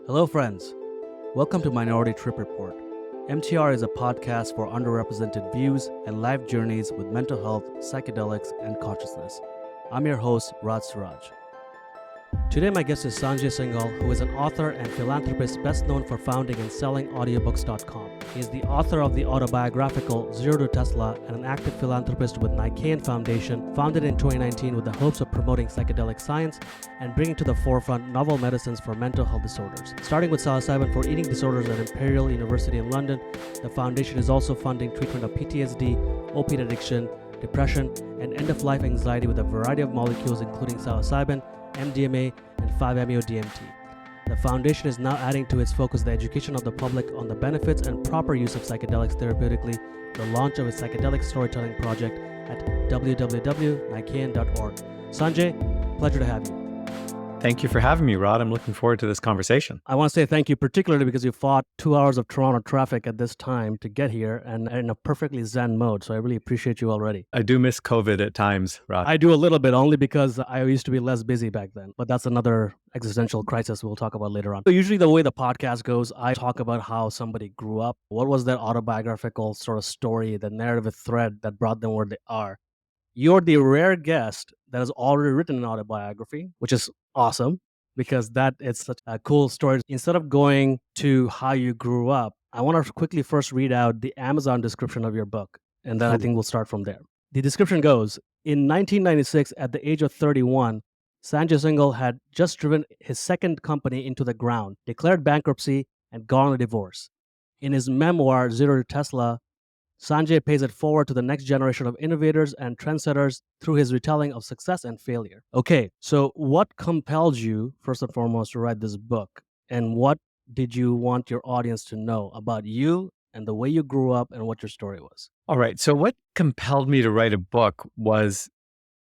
Hello, friends. Welcome to Minority Trip Report. MTR is a podcast for underrepresented views and life journeys with mental health, psychedelics, and consciousness. I'm your host, Raj Suraj. Today, my guest is Sanjay Singhal, who is an author and philanthropist best known for founding and selling audiobooks.com. He is the author of the autobiographical Zero to Tesla and an active philanthropist with Nike Foundation, founded in 2019 with the hopes of promoting psychedelic science and bringing to the forefront novel medicines for mental health disorders. Starting with psilocybin for eating disorders at Imperial University in London, the foundation is also funding treatment of PTSD, opiate addiction, depression, and end-of-life anxiety with a variety of molecules including psilocybin, MDMA, and 5-MeO-DMT. The foundation is now adding to its focus the education of the public on the benefits and proper use of psychedelics therapeutically, the launch of its psychedelic storytelling project at www.nikean.org. Sanjay, pleasure to have you. Thank you for having me, Rod. I'm looking forward to this conversation. I want to say thank you particularly because you fought 2 hours of Toronto traffic at this time to get here and in a perfectly zen mode. So I really appreciate you already. I do miss COVID at times, Rod. I do a little bit only because I used to be less busy back then, but that's another existential crisis we'll talk about later on. So usually the way the podcast goes, I talk about how somebody grew up. What was their autobiographical sort of story, the narrative thread that brought them where they are. You're the rare guest that has already written an autobiography, which is awesome because that is such a cool story. Instead of going to how you grew up, I want to quickly first read out the Amazon description of your book, and then I think we'll start from there. The description goes, in 1996, at the age of 31, Sanjay Singhal had just driven his second company into the ground, declared bankruptcy, and gone on a divorce. In his memoir, Zero to Tesla, Sanjay pays it forward to the next generation of innovators and trendsetters through his retelling of success and failure. Okay, so what compelled you, first and foremost, to write this book? And what did you want your audience to know about you and the way you grew up and what your story was? All right. So what compelled me to write a book was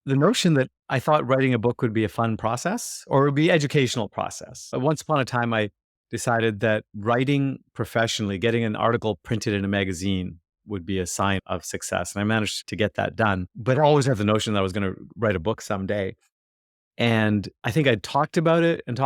the notion that I thought writing a book would be a fun process or it would be an educational process. But once upon a time, I decided that writing professionally, getting an article printed in a magazine would be a sign of success. And I managed to get that done. But I always had the notion that I was going to write a book someday. And I think I talked about it. And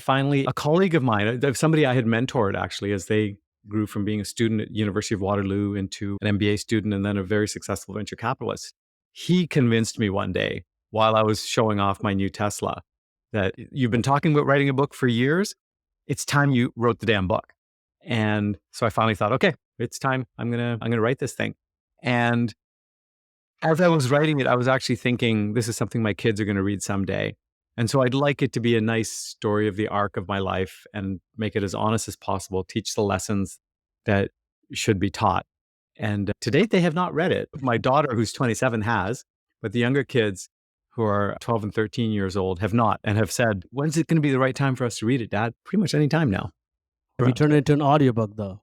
finally, a colleague of mine, somebody I had mentored actually, as they grew from being a student at University of Waterloo into an MBA student and then a very successful venture capitalist, he convinced me one day while I was showing off my new Tesla that you've been talking about writing a book for years. It's time you wrote the damn book. And so I finally thought, okay, it's time. I'm gonna write this thing. And as I was writing it, I was actually thinking this is something my kids are going to read someday. And so I'd like it to be a nice story of the arc of my life and make it as honest as possible, teach the lessons that should be taught. And to date, they have not read it. My daughter, who's 27, has, but the younger kids who are 12 and 13 years old have not and have said, when's it going to be the right time for us to read it, Dad? Pretty much any time now. Have you turned it into an audiobook though?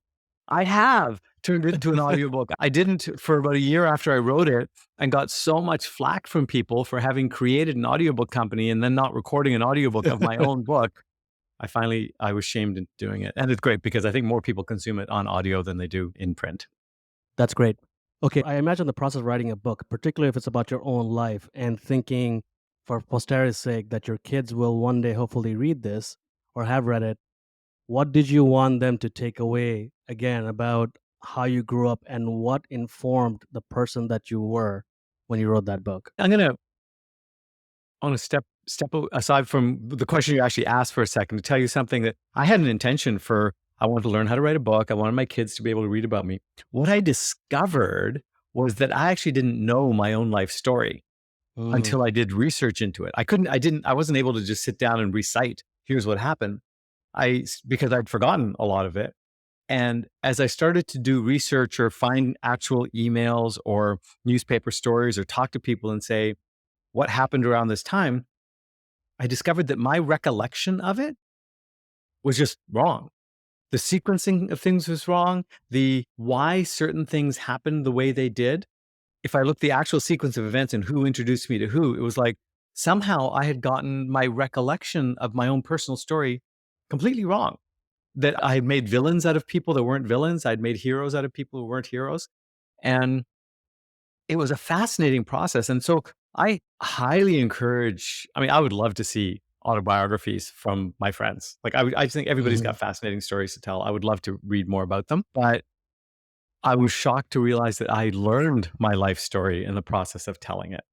I have turned it into an audiobook. I didn't for about a year after I wrote it and got so much flack from people for having created an audiobook company and then not recording an audiobook of my own book. I was shamed into doing it. And it's great because I think more people consume it on audio than they do in print. That's great. Okay, I imagine the process of writing a book, particularly if it's about your own life and thinking for posterity's sake that your kids will one day hopefully read this or have read it. What did you want them to take away, again, about how you grew up and what informed the person that you were when you wrote that book? I want to step aside from the question you actually asked for a second to tell you something that I had an intention for. I wanted to learn how to write a book. I wanted my kids to be able to read about me. What I discovered was that I actually didn't know my own life story until I did research into it. I wasn't able to just sit down and recite, here's what happened. Because I'd forgotten a lot of it. And as I started to do research or find actual emails or newspaper stories or talk to people and say, what happened around this time? I discovered that my recollection of it was just wrong. The sequencing of things was wrong. The why certain things happened the way they did. If I looked the actual sequence of events and who introduced me to who, it was like somehow I had gotten my recollection of my own personal story completely wrong. That I had made villains out of people that weren't villains. I'd made heroes out of people who weren't heroes. And it was a fascinating process. And so I highly encourage, I would love to see autobiographies from my friends. Like I just think everybody's Mhm. got fascinating stories to tell. I would love to read more about them, but I was shocked to realize that I learned my life story in the process of telling it.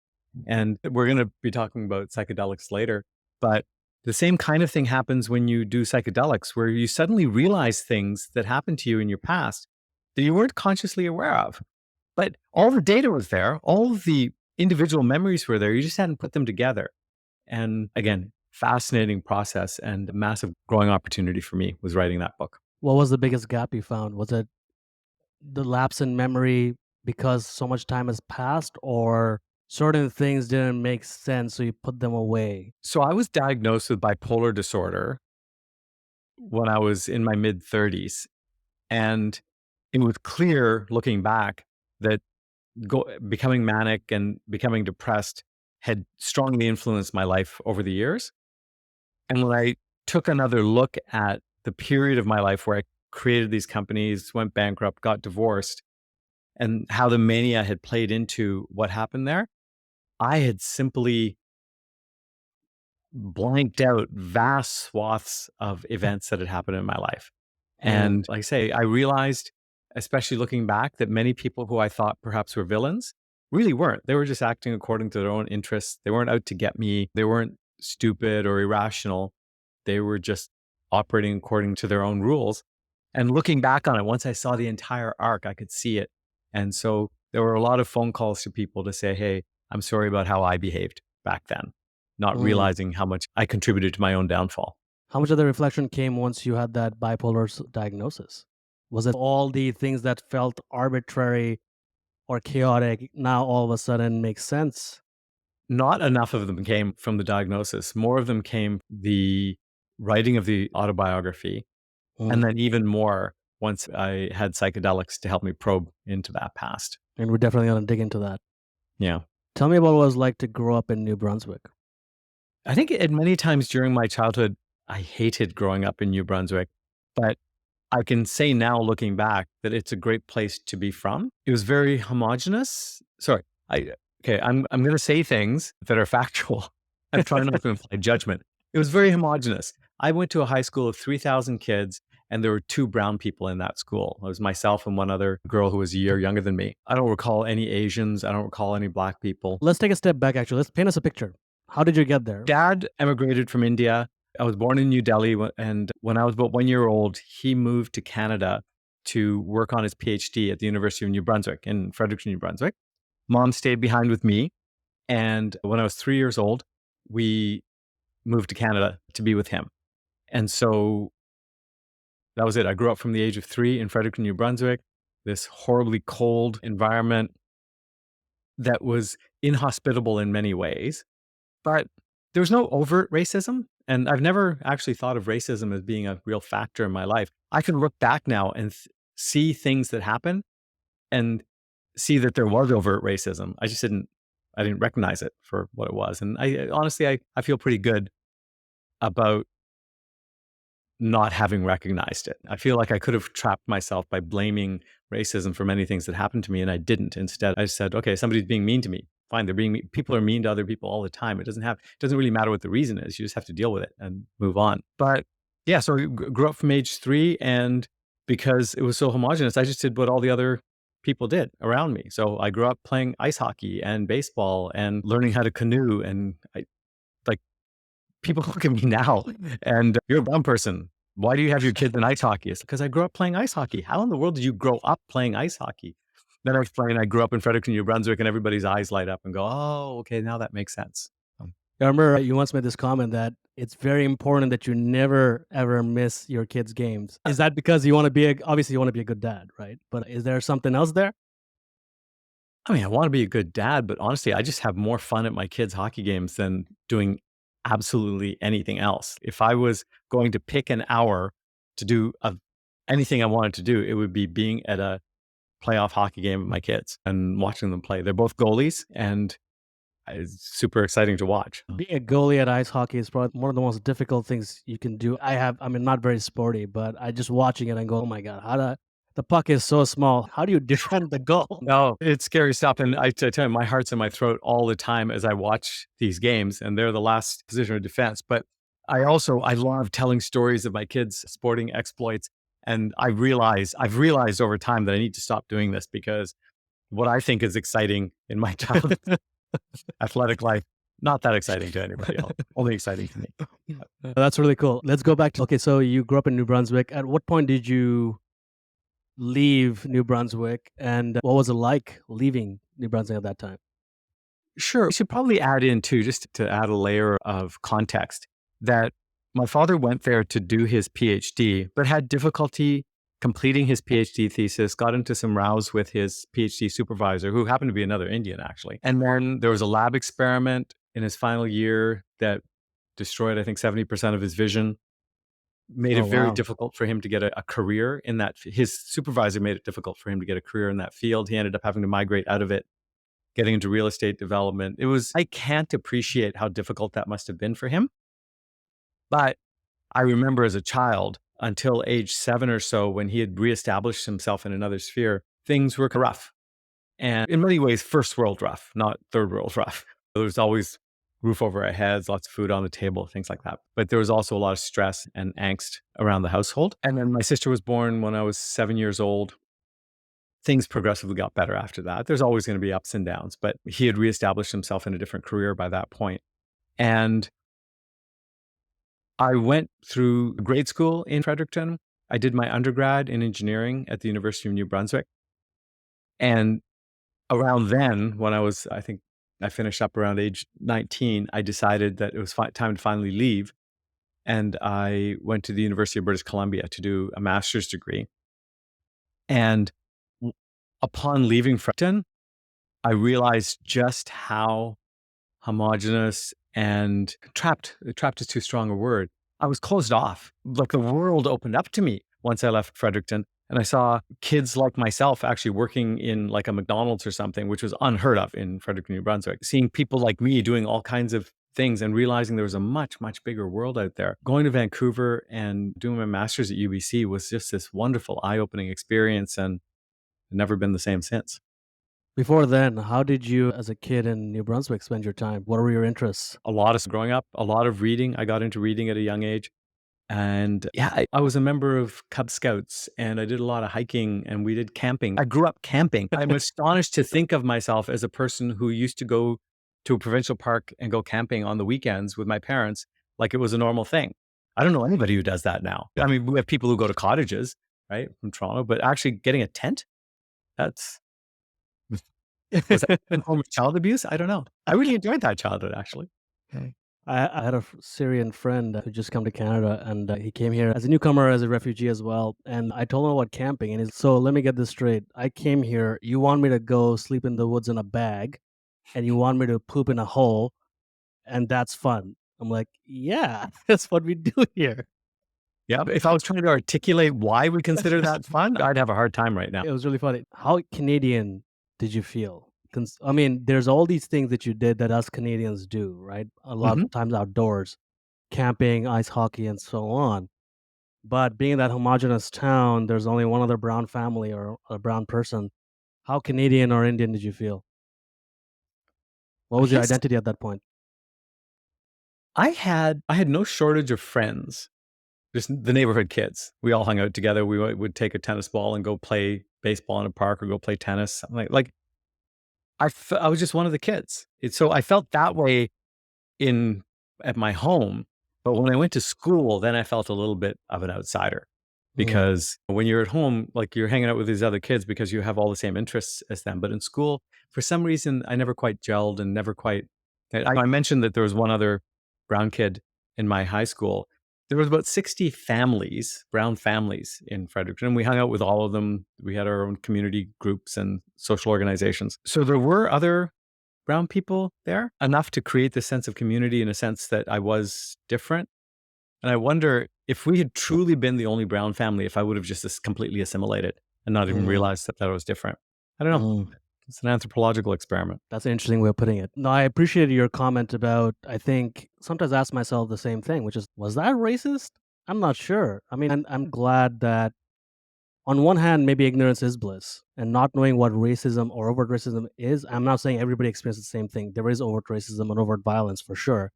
And we're going to be talking about psychedelics later, but the same kind of thing happens when you do psychedelics, where you suddenly realize things that happened to you in your past that you weren't consciously aware of. But all the data was there, all of the individual memories were there. You just hadn't put them together. And again, fascinating process and a massive growing opportunity for me was writing that book. What was the biggest gap you found? Was it the lapse in memory because so much time has passed, or certain things didn't make sense, so you put them away? So I was diagnosed with bipolar disorder when I was in my mid 30s. And it was clear looking back that becoming manic and becoming depressed had strongly influenced my life over the years. And when I took another look at the period of my life where I created these companies, went bankrupt, got divorced, and how the mania had played into what happened there, I had simply blanked out vast swaths of events that had happened in my life. Mm. And like I say, I realized, especially looking back, that many people who I thought perhaps were villains really weren't. They were just acting according to their own interests. They weren't out to get me. They weren't stupid or irrational. They were just operating according to their own rules. And looking back on it, once I saw the entire arc, I could see it. And so there were a lot of phone calls to people to say, hey, I'm sorry about how I behaved back then, not Mm. realizing how much I contributed to my own downfall. How much of the reflection came once you had that bipolar diagnosis? Was it all the things that felt arbitrary or chaotic now all of a sudden make sense? Not enough of them came from the diagnosis. More of them came the writing of the autobiography, and Mm. then even more once I had psychedelics to help me probe into that past. And we're definitely going to dig into that. Yeah. Tell me about what it was like to grow up in New Brunswick. I think at many times during my childhood, I hated growing up in New Brunswick, but I can say now, looking back, that it's a great place to be from. It was very homogenous. Sorry, I okay. I'm going to say things that are factual. I'm trying not to imply judgment. It was very homogenous. I went to a high school of 3,000 kids, and there were two brown people in that school. It was myself and one other girl who was a year younger than me. I don't recall any Asians. I don't recall any black people. Let's take a step back, actually. Let's paint us a picture. How did you get there? Dad emigrated from India. I was born in New Delhi, and when I was about 1 year old, he moved to Canada to work on his PhD at the University of New Brunswick in Fredericton, New Brunswick. Mom stayed behind with me, and when I was 3 years old, we moved to Canada to be with him. And so that was it. I grew up from the age of 3 in Fredericton, New Brunswick, this horribly cold environment that was inhospitable in many ways. But there was no overt racism. And I've never actually thought of racism as being a real factor in my life. I can look back now and see things that happened and see that there was overt racism. I didn't recognize it for what it was. And I honestly, I feel pretty good about not having recognized it. I feel like I could have trapped myself by blaming racism for many things that happened to me, and I didn't. Instead, I said, okay, somebody's being mean to me. Fine, they're being mean. People are mean to other people all the time. It doesn't really matter what the reason is. You just have to deal with it and move on. But yeah, so I grew up from age 3, and because it was so homogenous, I just did what all the other people did around me. So I grew up playing ice hockey and baseball and learning how to canoe, and like people look at me now and you're a brown person. Why do you have your kids in ice hockey? It's because I grew up playing ice hockey. How in the world did you grow up playing ice hockey? Then I explain I grew up in Fredericton, New Brunswick, and everybody's eyes light up and go, oh, okay, now that makes sense. I remember you once made this comment that it's very important that you never ever miss your kids' games. Is that because you want to be obviously you want to be a good dad, right? But is there something else there? I mean, I want to be a good dad, but honestly, I just have more fun at my kids' hockey games than doing absolutely anything else. If I was going to pick an hour to do anything I wanted to do, it would be being at a playoff hockey game with my kids and watching them play. They're both goalies, and it's super exciting to watch. Being a goalie at ice hockey is probably one of the most difficult things you can do. I mean, not very sporty, but I just watching it and go, oh my God, the puck is so small. How do you defend the goal? No, it's scary stuff. And I tell you, my heart's in my throat all the time as I watch these games, and they're the last position of defense. But I love telling stories of my kids' sporting exploits. And I've realized over time that I need to stop doing this because what I think is exciting in my childhood athletic life, not that exciting to anybody else, only exciting to me. That's really cool. Let's go back to okay. So you grew up in New Brunswick. At what point did you leave New Brunswick, and what was it like leaving New Brunswick at that time? Sure. We should probably add in too, just to add a layer of context, that my father went there to do his PhD, but had difficulty completing his PhD thesis, got into some rows with his PhD supervisor, who happened to be another Indian, actually. And then there was a lab experiment in his final year that destroyed, I think, 70% of his vision, made it Oh very wow. difficult for him to get a career in that. His supervisor made it difficult for him to get a career in that field. He ended up having to migrate out of it, getting into real estate development. I can't appreciate how difficult that must have been for him. But I remember as a child, until age 7 or so, when he had reestablished himself in another sphere, things were rough. And in many ways, first world rough, not third world rough. There was always roof over our heads, lots of food on the table, things like that. But there was also a lot of stress and angst around the household. And then my sister was born when I was 7 years old. Things progressively got better after that. There's always going to be ups and downs, but he had reestablished himself in a different career by that point. And I went through grade school in Fredericton. I did my undergrad in engineering at the University of New Brunswick. And around then, when I think I finished up around age 19, I decided that it was time to finally leave. And I went to the University of British Columbia to do a master's degree. And upon leaving Fredericton, I realized just how homogenous and trapped is too strong a word. I was closed off. Like the world opened up to me once I left Fredericton, and I saw kids like myself actually working in like a McDonald's or something, which was unheard of in Fredericton, New Brunswick. Seeing people like me doing all kinds of things and realizing there was a much, much bigger world out there. Going to Vancouver and doing my master's at UBC was just this wonderful, eye-opening experience, and never been the same since. Before then, how did you, as a kid in New Brunswick, spend your time? What were your interests? A lot of growing up, a lot of reading. I got into reading at a young age. And yeah, I was a member of Cub Scouts, and I did a lot of hiking, and we did camping. I grew up camping. I'm astonished to think of myself as a person who used to go to a provincial park and go camping on the weekends with my parents like it was a normal thing. I don't know anybody who does that now. I mean, we have people who go to cottages, right, from Toronto, but actually getting a tent, that's was that a form of child abuse? I don't know. I really enjoyed that childhood, actually. Okay. I had a Syrian friend who just come to Canada, and he came here as a newcomer, as a refugee as well. And I told him about camping, and he's so let me get this straight. I came here. You want me to go sleep in the woods in a bag, and you want me to poop in a hole, and that's fun. I'm like, yeah, that's what we do here. Yeah, if I was trying to articulate why we consider that fun, I'd have a hard time right now. It was really funny. How Canadian did you feel? I mean, there's all these things that you did that us Canadians do, right? A lot Mhm. of times outdoors, camping, ice hockey, and so on. But being in that homogenous town, there's only one other brown family or a brown person. How Canadian or Indian did you feel? What I was your guess identity at that point? I had no shortage of friends, just the neighborhood kids. We all hung out together. We would take a tennis ball and go play baseball in a park or go play tennis. Something like I was just one of the kids. So I felt that way in at my home, but when I went to school, then I felt a little bit of an outsider, Mm, because when you're at home, like you're hanging out with these other kids because you have all the same interests as them. But in school, for some reason, I never quite gelled and never quite. I mentioned that there was one other brown kid in my high school. There was about 60 families, brown families in Fredericton, and we hung out with all of them. We had our own community groups and social organizations. So there were other brown people there, enough to create this sense of community in a sense that I was different. And I wonder if we had truly been the only brown family, if I would have just completely assimilated and not even mm, realized that I was different. I don't know. mm. It's an anthropological experiment. That's an interesting way of putting it. No, I appreciated your comment about, I think sometimes I ask myself the same thing, which is, was that racist? I'm not sure. I mean, I'm glad that on one hand, maybe ignorance is bliss, and not knowing what racism or overt racism is. I'm not saying everybody experiences the same thing. There is overt racism and overt violence for sure.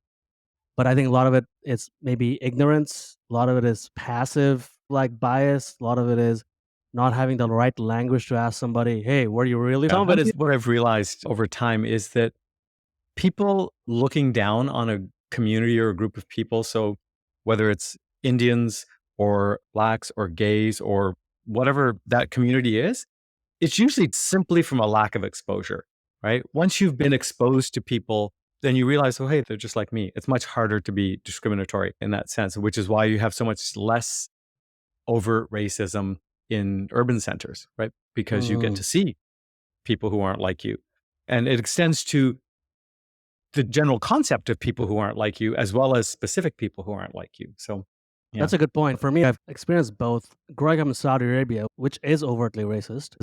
But I think a lot of it is maybe ignorance. A lot of it is passive, like bias. A lot of it is not having the right language to ask somebody, "Hey, were you really?" Yeah. Some of it is What I've realized over time is that people looking down on a community or a group of people, so whether it's Indians or blacks or gays or whatever that community is, it's usually simply from a lack of exposure, right? Once you've been exposed to people, then you realize, oh, hey, they're just like me. It's much harder to be discriminatory in that sense, which is why you have so much less overt racism in urban centers, right? Because you get Mm. to see people who aren't like you. And it extends to the general concept of people who aren't like you, as well as specific people who aren't like you. So, yeah. That's a good point. For me, I've experienced both. Growing up in Saudi Arabia, which is overtly racist,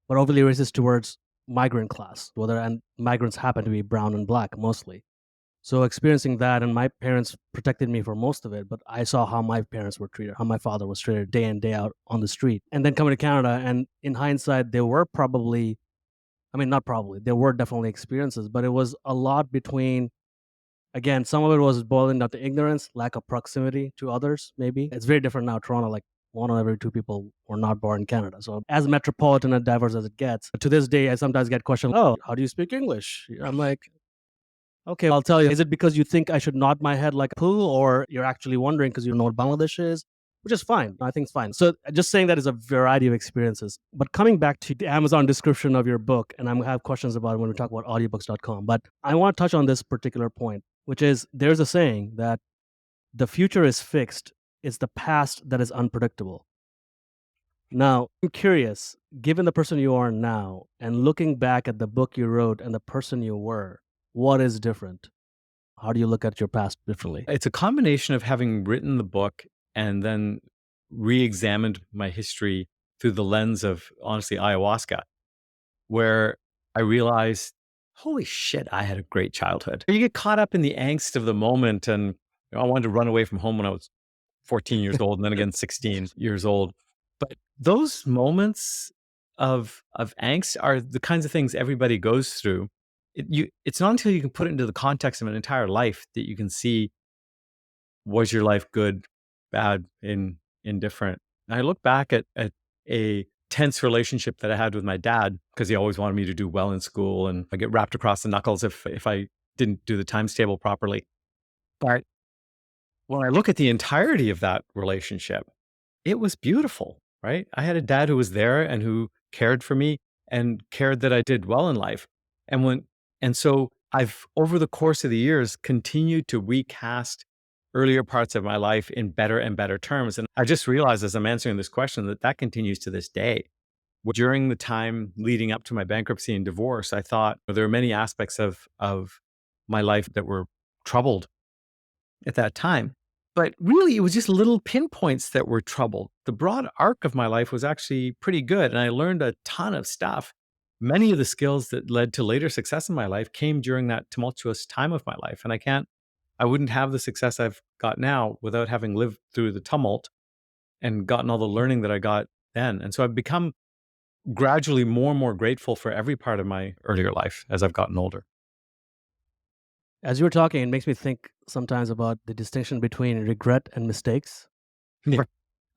but overtly racist towards migrant class, whether and migrants happen to be brown and black mostly. So experiencing that, and my parents protected me for most of it, but I saw how my parents were treated, how my father was treated day in, day out on the street. And then coming to Canada, and in hindsight, there were probably, I mean, not probably, there were definitely experiences, but it was a lot between, again, some of it was boiling down to ignorance, lack of proximity to others, maybe. It's very different now. Toronto, like one out of every two people were not born in Canada. So as metropolitan and diverse as it gets, to this day, I sometimes get questioned, oh, how do you speak English? I'm like, okay, I'll tell you. Is it because you think I should nod my head like a poo, or you're actually wondering because you know what Bangladesh is? Which is fine. I think it's fine. So just saying that is a variety of experiences. But coming back to the Amazon description of your book, and I'm gonna have questions about it when we talk about audiobooks.com, but I want to touch on this particular point, which is there's a saying that the future is fixed, it's the past that is unpredictable. Now, I'm curious, given the person you are now and looking back at the book you wrote and the person you were, what is different? How do you look at your past differently? It's a combination of having written the book and then re examined my history through the lens of, honestly, ayahuasca, where I realized, holy shit, I had a great childhood. You get caught up in the angst of the moment. And I wanted to run away from home when I was 14 years old and then again 16 years old. But those moments of angst are the kinds of things everybody goes through. It's not until you can put it into the context of an entire life that you can see, was your life good, bad, indifferent. And I look back at a tense relationship that I had with my dad because he always wanted me to do well in school, and I get wrapped across the knuckles if I didn't do the times table properly. But when I look at the entirety of that relationship, it was beautiful, right? I had a dad who was there and who cared for me and cared that I did well in life. And so I've, over the course of the years, continued to recast earlier parts of my life in better and better terms. And I just realized as I'm answering this question that continues to this day. During the time leading up to my bankruptcy and divorce, I thought there are many aspects of my life that were troubled at that time. But really, it was just little pinpoints that were troubled. The broad arc of my life was actually pretty good. And I learned a ton of stuff. Many of the skills that led to later success in my life came during that tumultuous time of my life. And I wouldn't have the success I've got now without having lived through the tumult and gotten all the learning that I got then. And so I've become gradually more and more grateful for every part of my earlier life as I've gotten older. As you were talking, it makes me think sometimes about the distinction between regret and mistakes. Yeah.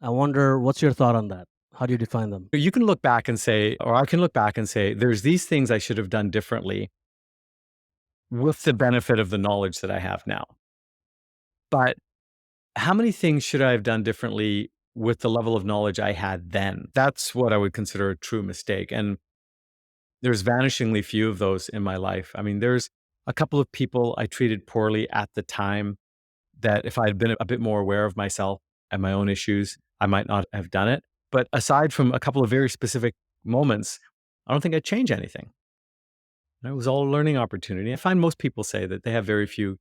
I wonder, what's your thought on that? How do you define them? You can look back and say, or I can look back and say, there's these things I should have done differently with the benefit of the knowledge that I have now. But how many things should I have done differently with the level of knowledge I had then? That's what I would consider a true mistake. And there's vanishingly few of those in my life. I mean, there's a couple of people I treated poorly at the time that if I had been a bit more aware of myself and my own issues, I might not have done it. But aside from a couple of very specific moments, I don't think I'd change anything. It was all a learning opportunity. I find most people say that they have very few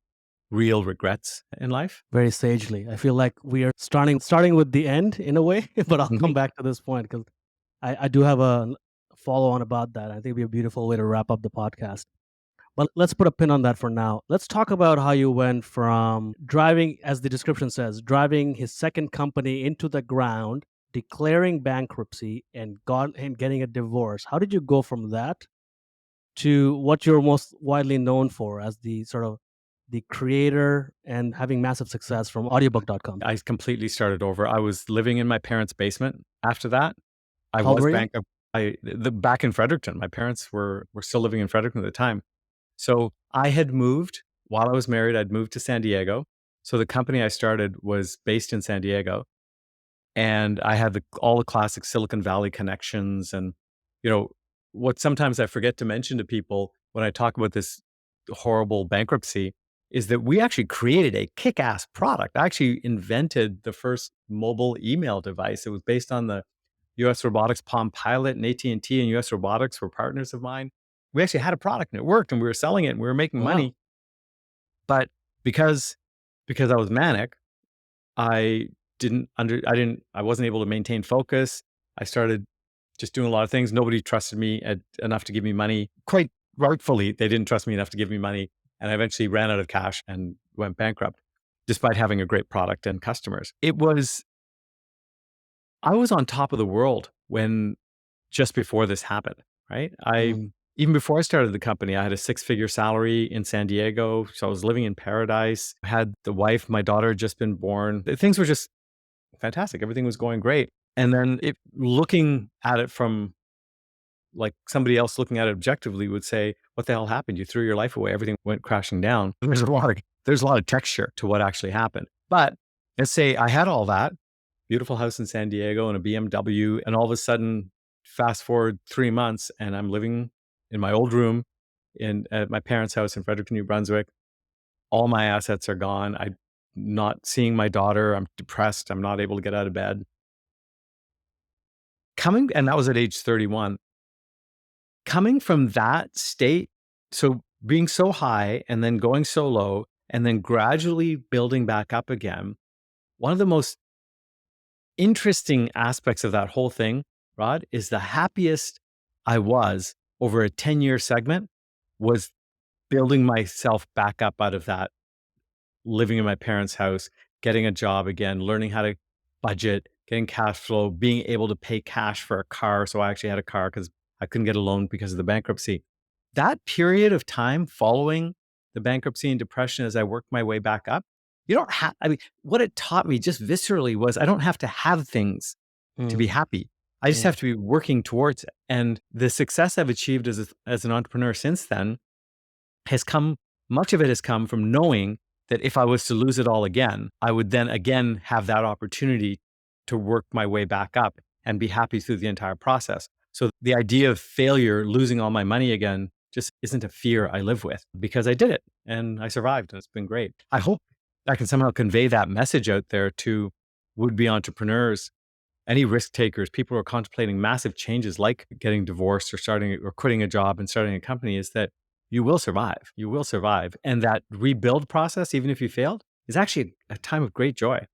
real regrets in life. Very sagely. I feel like we are starting with the end in a way, but I'll come back to this point because I do have a follow on about that. I think it'd be a beautiful way to wrap up the podcast. But let's put a pin on that for now. Let's talk about how you went from driving, as the description says, driving his second company into the ground, declaring bankruptcy, and getting a divorce. How did you go from that to what you're most widely known for as the sort of the creator and having massive success from audiobook.com. I completely started over. I was living in my parents' basement after that. I How old was were you? bankrupt. Back in Fredericton. My parents were still living in Fredericton at the time. So I had moved while I was married. I'd moved to San Diego. So the company I started was based in San Diego, and I had all the classic Silicon Valley connections. And you know what? Sometimes I forget to mention to people when I talk about this horrible bankruptcy is that we actually created a kick-ass product. I actually invented the first mobile email device. It was based on the US Robotics Palm Pilot, and AT&T and US Robotics were partners of mine. We actually had a product and it worked and we were selling it and we were making Wow. money. But because I was manic, I I wasn't able to maintain focus. I started just doing a lot of things. Nobody trusted me enough to give me money. Quite rightfully, they didn't trust me enough to give me money. And I eventually ran out of cash and went bankrupt, despite having a great product and customers. I was on top of the world when just before this happened, right? Mm. Even before I started the company, I had a six-figure salary in San Diego. So I was living in paradise. I had the wife, my daughter had just been born. Things were just fantastic. Everything was going great. And then looking at it from like somebody else looking at it objectively would say, what the hell happened? You threw your life away. Everything went crashing down. There's a lot of texture to what actually happened. But let's say I had all that beautiful house in San Diego and a BMW, and all of a sudden, fast forward 3 months, and I'm living in my old room at my parents' house in Fredericton, New Brunswick. All my assets are gone. I'm not seeing my daughter. I'm depressed. I'm not able to get out of bed. And that was at age 31. Coming from that state, so being so high and then going so low and then gradually building back up again, one of the most interesting aspects of that whole thing, Rod, is the happiest I was over a 10-year segment was building myself back up out of that, living in my parents' house, getting a job again, learning how to budget, getting cash flow, being able to pay cash for a car. So I actually had a car because I couldn't get a loan because of the bankruptcy. That period of time following the bankruptcy and depression as I worked my way back up, you don't have, I mean, what it taught me just viscerally was I don't have to have things to be Mm. happy. I just Mm. have to be working towards it. And the success I've achieved as an entrepreneur since then much of it has come from knowing that if I was to lose it all again, I would then again have that opportunity to work my way back up and be happy through the entire process. So the idea of failure, losing all my money again, just isn't a fear I live with because I did it and I survived and it's been great. I hope I can somehow convey that message out there to would-be entrepreneurs, any risk takers, people who are contemplating massive changes like getting divorced or starting or quitting a job and starting a company, is that you will survive. You will survive. And that rebuild process, even if you failed, is actually a time of great joy.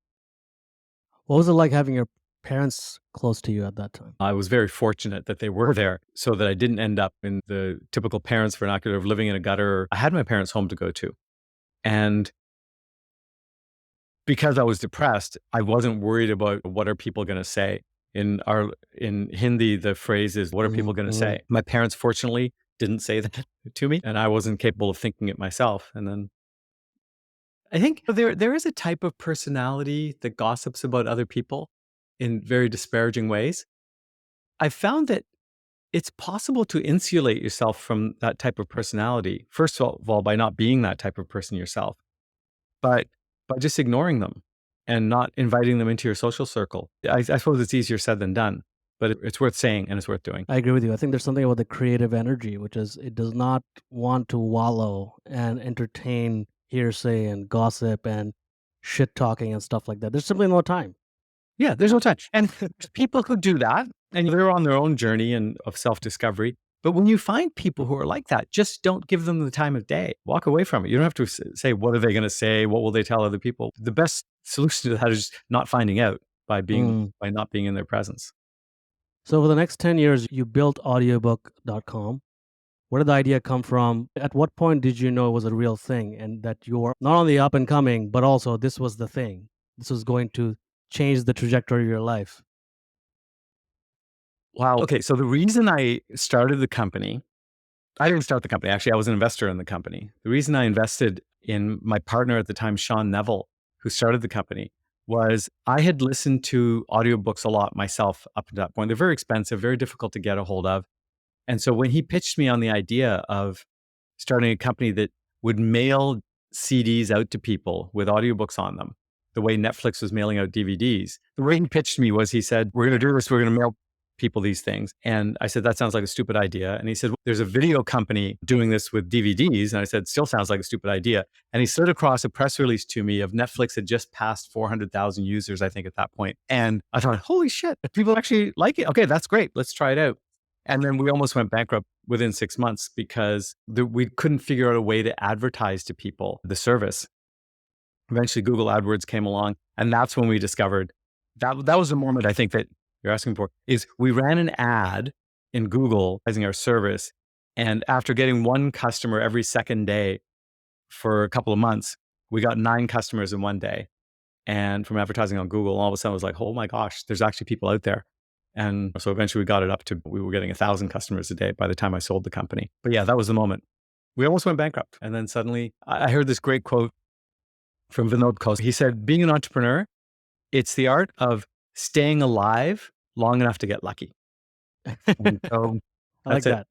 What was it like having your parents close to you at that time? I was very fortunate that they were there so that I didn't end up in the typical parents' vernacular of living in a gutter. I had my parents' home to go to. And because I was depressed, I wasn't worried about what are people going to say. In Hindi, the phrase is, what are people Mhm, going to mhm. say? My parents, fortunately, didn't say that to me, and I wasn't capable of thinking it myself. And then I think there is a type of personality that gossips about other people in very disparaging ways. I found that it's possible to insulate yourself from that type of personality, first of all, by not being that type of person yourself, but by just ignoring them and not inviting them into your social circle. I suppose it's easier said than done, but it's worth saying and it's worth doing. I agree with you. I think there's something about the creative energy, which is it does not want to wallow and entertain hearsay and gossip and shit talking and stuff like that. There's simply no time. Yeah, there's no time. And there's people who do that and they're on their own journey and of self-discovery. But when you find people who are like that, just don't give them the time of day. Walk away from it. You don't have to say, what are they going to say? What will they tell other people? The best solution to that is just not finding out Mm. by not being in their presence. So over the next 10 years, you built audiobook.com. Where did the idea come from? At what point did you know it was a real thing and that you're not only up and coming, but also this was the thing? This was going to change the trajectory of your life. Wow. Okay. So the reason I started the company I didn't start the company. Actually, I was an investor in the company. The reason I invested in my partner at the time, Sean Neville, who started the company, was I had listened to audiobooks a lot myself up to that point. They're very expensive, very difficult to get a hold of. And so when he pitched me on the idea of starting a company that would mail CDs out to people with audiobooks on them, the way Netflix was mailing out DVDs, the way he pitched me was he said, we're going to do this, we're going to mail people these things. And I said, that sounds like a stupid idea. And he said, there's a video company doing this with DVDs. And I said, still sounds like a stupid idea. And he slid across a press release to me of Netflix had just passed 400,000 users, I think, at that point. And I thought, holy shit, people actually like it. Okay, that's great. Let's try it out. And then we almost went bankrupt within 6 months because we couldn't figure out a way to advertise to people the service. Eventually, Google AdWords came along, and that's when we discovered that was the moment I think that you're asking for, is we ran an ad in Google advertising our service. And after getting one customer every second day for a couple of months, we got 9 customers in one day. And from advertising on Google, all of a sudden I was like, oh my gosh, there's actually people out there. And so eventually we got it up to, we were getting 1,000 customers a day by the time I sold the company. But yeah, that was the moment. We almost went bankrupt. And then suddenly I heard this great quote from Vinod Khos. He said, being an entrepreneur, it's the art of staying alive long enough to get lucky. And so I like that's it. that.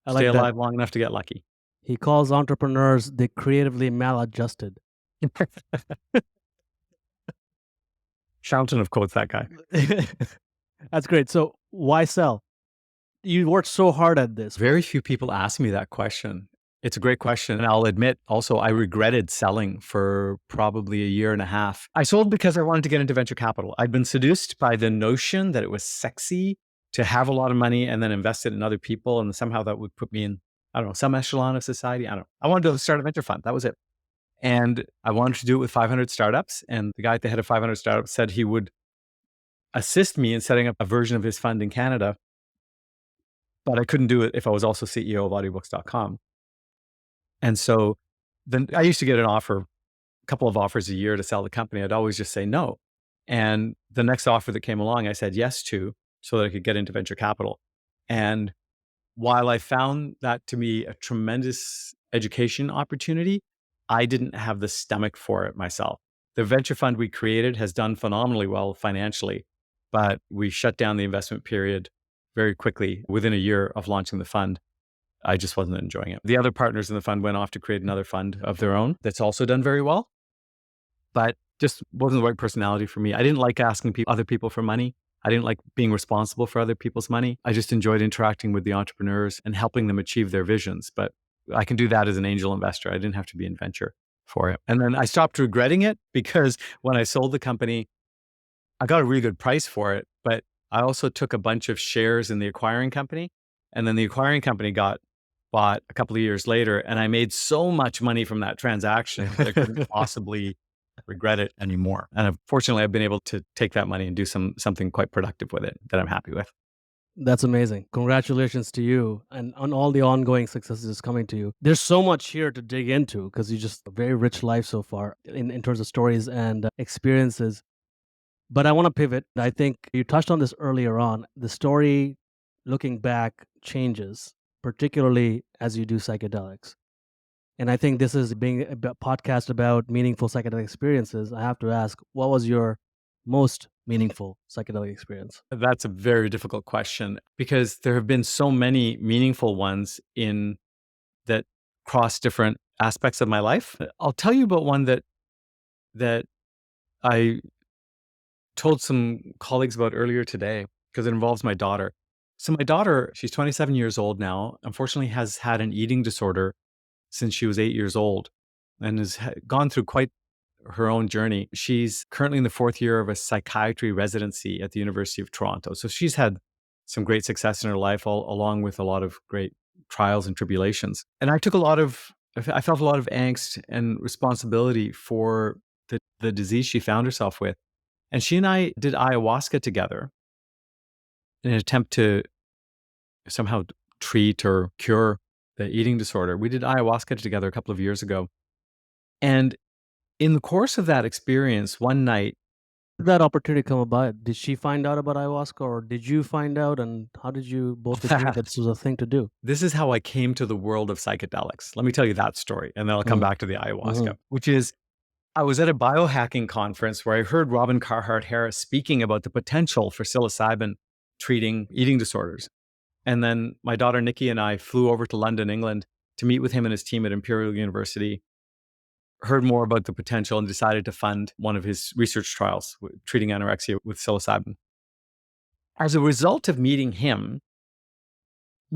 I Stay like that. alive long enough to get lucky. He calls entrepreneurs the creatively maladjusted. Fountain of quotes, that guy. That's great. So why sell? You worked so hard at this. Very few people ask me that question. It's a great question. And I'll admit also, I regretted selling for probably a year and a half. I sold because I wanted to get into venture capital. I'd been seduced by the notion that it was sexy to have a lot of money and then invest it in other people. And somehow that would put me in, I don't know, some echelon of society. I don't know. I wanted to start a venture fund. That was it. And I wanted to do it with 500 startups. And the guy at the head of 500 startups said he would assist me in setting up a version of his fund in Canada. But I couldn't do it if I was also CEO of audiobooks.com. And so then I used to get a couple of offers a year to sell the company. I'd always just say no. And the next offer that came along, I said yes to so that I could get into venture capital. And while I found that to be a tremendous education opportunity, I didn't have the stomach for it myself. The venture fund we created has done phenomenally well financially, but we shut down the investment period very quickly within a year of launching the fund. I just wasn't enjoying it. The other partners in the fund went off to create another fund of their own that's also done very well, but just wasn't the right personality for me. I didn't like asking other people for money. I didn't like being responsible for other people's money. I just enjoyed interacting with the entrepreneurs and helping them achieve their visions. But I can do that as an angel investor. I didn't have to be in venture for it. And then I stopped regretting it because when I sold the company, I got a really good price for it, but I also took a bunch of shares in the acquiring company. And then the acquiring company got bought a couple of years later. And I made so much money from that transaction that I couldn't possibly regret it anymore. And fortunately, I've been able to take that money and do something quite productive with it that I'm happy with. That's amazing. Congratulations to you and on all the ongoing successes coming to you. There's so much here to dig into because you just a very rich life so far in terms of stories and experiences. But I want to pivot. I think you touched on this earlier on. The story looking back changes, particularly as you do psychedelics. And I think this is being a podcast about meaningful psychedelic experiences. I have to ask, what was your most meaningful psychedelic experience? That's a very difficult question because there have been so many meaningful ones that cross different aspects of my life. I'll tell you about one that I told some colleagues about earlier today because it involves my daughter. So my daughter, she's 27 years old now, unfortunately has had an eating disorder since she was 8 years old and has gone through quite her own journey. She's currently in the 4th year of a psychiatry residency at the University of Toronto. So she's had some great success in her life, along with a lot of great trials and tribulations. And I felt a lot of angst and responsibility for the disease she found herself with. And she and I did ayahuasca together in an attempt to somehow treat or cure the eating disorder. We did ayahuasca together a couple of years ago. And in the course of that experience, one night, Did that opportunity come about? Did she find out about ayahuasca, or did you find out, and how did you both agree that this was a thing to do? This is how I came to the world of psychedelics. Let me tell you that story, and then I'll come Mm, back to the ayahuasca, mhm, which is I was at a biohacking conference where I heard Robin Carhart Harris speaking about the potential for psilocybin treating eating disorders. And then my daughter Nikki and I flew over to London, England to meet with him and his team at Imperial University, heard more about the potential, and decided to fund one of his research trials treating anorexia with psilocybin. As a result of meeting him,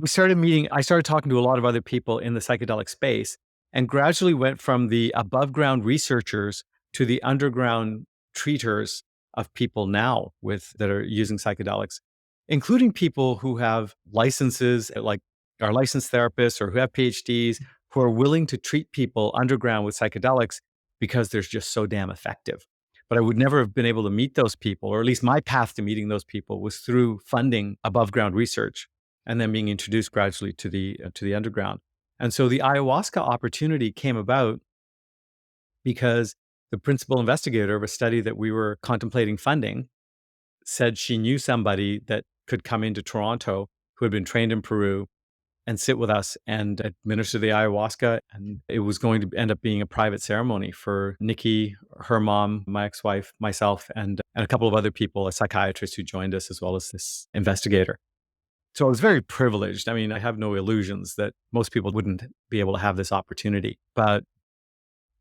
I started talking to a lot of other people in the psychedelic space and gradually went from the above ground researchers to the underground treaters of people now with that are using psychedelics, including people who have licenses, like are licensed therapists or who have PhDs, who are willing to treat people underground with psychedelics because they're just so damn effective. But I would never have been able to meet those people, or at least my path to meeting those people was through funding above ground research and then being introduced gradually to the underground. And so the ayahuasca opportunity came about because the principal investigator of a study that we were contemplating funding said she knew somebody that could come into Toronto who had been trained in Peru and sit with us and administer the ayahuasca. And it was going to end up being a private ceremony for Nikki, her mom, my ex-wife, myself, and a couple of other people, a psychiatrist who joined us, as well as this investigator. So I was very privileged. I mean, I have no illusions that most people wouldn't be able to have this opportunity, but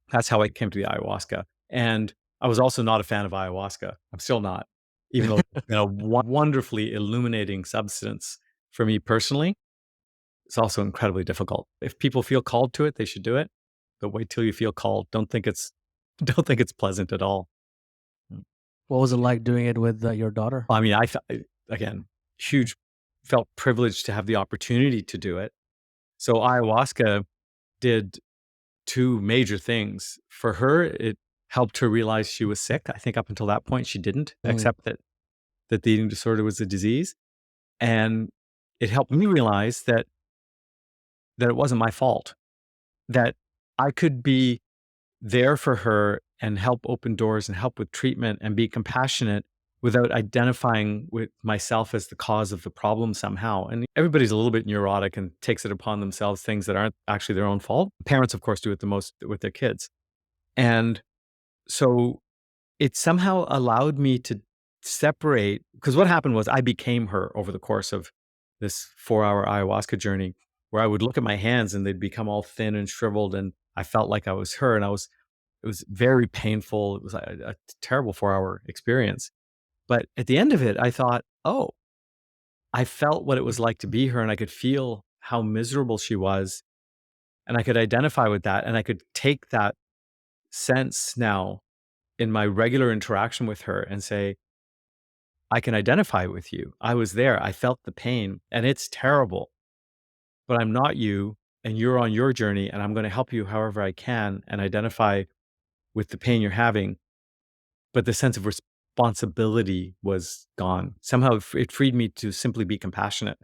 that's how I came to the ayahuasca. And I was also not a fan of ayahuasca. I'm still not, even though it's been a wonderfully illuminating substance for me personally. It's also incredibly difficult. If people feel called to it, they should do it. But wait till you feel called. Don't think it's don't think it's pleasant at all. Mm. What was it like doing it with, your daughter? I mean, again, huge felt privileged to have the opportunity to do it. So ayahuasca did two major things. For her, it helped her realize she was sick. I think up until that point, she didn't Mm. accept that the eating disorder was a disease. And it helped me realize that it wasn't my fault, that I could be there for her and help open doors and help with treatment and be compassionate without identifying with myself as the cause of the problem somehow. And everybody's a little bit neurotic and takes it upon themselves, things that aren't actually their own fault. Parents, of course, do it the most with their kids. And so it somehow allowed me to separate, because what happened was I became her over the course of this 4-hour ayahuasca journey, where I would look at my hands and they'd become all thin and shriveled. And I felt like I was her. And it was very painful. It was a terrible 4-hour experience. But at the end of it, I thought, oh, I felt what it was like to be her, and I could feel how miserable she was. And I could identify with that. And I could take that sense now in my regular interaction with her and say, I can identify with you. I was there. I felt the pain, and it's terrible, but I'm not you, and you're on your journey, and I'm going to help you however I can and identify with the pain you're having. But the sense of responsibility was gone. Somehow it freed me to simply be compassionate.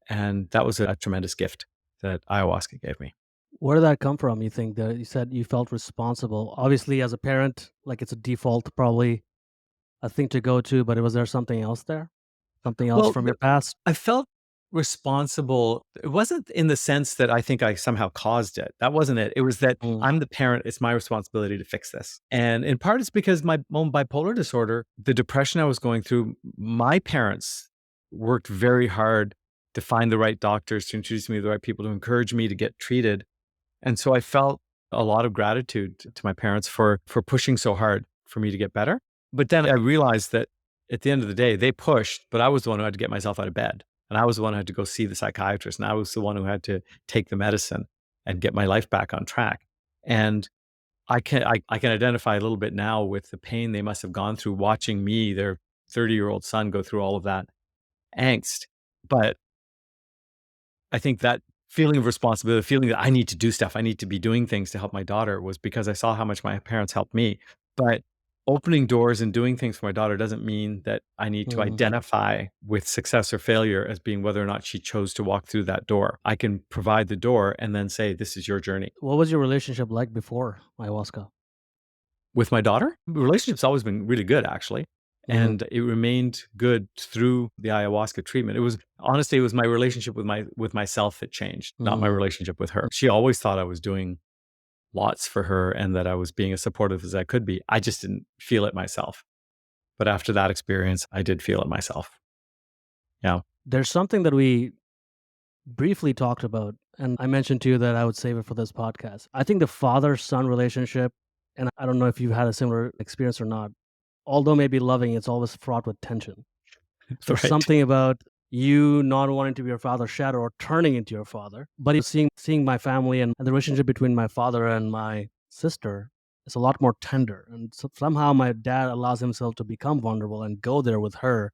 And that was a tremendous gift that ayahuasca gave me. Where did that come from, you think? That you said you felt responsible. Obviously, as a parent, like, it's a default, probably a thing to go to, but was there something else there? Something else Well, from your past? I felt responsible. It wasn't in the sense that I think I somehow caused it. That wasn't it. It was that Mm, I'm the parent. It's my responsibility to fix this. And in part, it's because my own bipolar disorder, the depression I was going through, my parents worked very hard to find the right doctors, to introduce me to the right people, to encourage me to get treated. And so I felt a lot of gratitude to my parents for pushing so hard for me to get better. But then I realized that at the end of the day, they pushed, but I was the one who had to get myself out of bed. And I was the one who had to go see the psychiatrist. And I was the one who had to take the medicine and get my life back on track. And I can identify a little bit now with the pain they must have gone through watching me, their 30-year-old son, go through all of that angst. But I think that feeling of responsibility, the feeling that I need to do stuff, I need to be doing things to help my daughter, was because I saw how much my parents helped me. But opening doors and doing things for my daughter doesn't mean that I need to mhm. identify with success or failure as being whether or not she chose to walk through that door. I can provide the door and then say, this is your journey. What was your relationship like before ayahuasca? With my daughter, the relationship's always been really good, actually. Mhm. And it remained good through the ayahuasca treatment. It was honestly, it was my relationship with myself that changed, not my Mhm. relationship with her. She always thought I was doing lots for her and that I was being as supportive as I could be. I just didn't feel it myself. But after that experience, I did feel it myself. Yeah. There's something that we briefly talked about, and I mentioned to you that I would save it for this podcast. I think the father-son relationship, and I don't know if you've had a similar experience or not, although maybe loving, it's always fraught with tension. There's Right. something about you not wanting to be your father's shadow or turning into your father. But seeing my family and the relationship between my father and my sister is a lot more tender. And somehow my dad allows himself to become vulnerable and go there with her.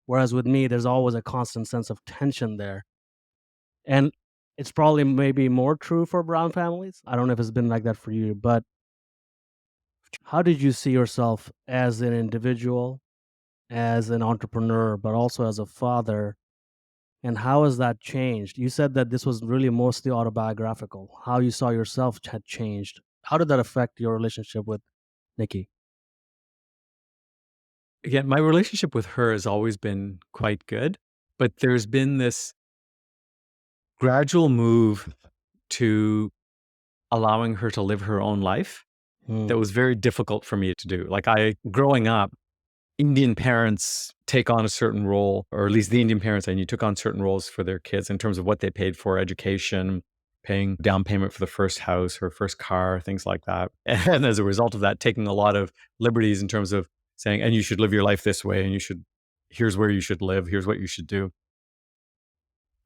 Whereas with me, there's always a constant sense of tension there. And it's probably maybe more true for brown families. I don't know if it's been like that for you, but how did you see yourself as an individual, as an entrepreneur, but also as a father? And how has that changed? You said that this was really mostly autobiographical. How you saw yourself had changed. How did that affect your relationship with Nikki? Again, my relationship with her has always been quite good, but there's been this gradual move to allowing her to live her own life Mm, that was very difficult for me to do. Like growing up, Indian parents take on a certain role, or at least the Indian parents I knew took on certain roles for their kids in terms of what they paid for education, paying down payment for the first house or first car, things like that. And as a result of that, taking a lot of liberties in terms of saying, and you should live your life this way, and here's where you should live, here's what you should do.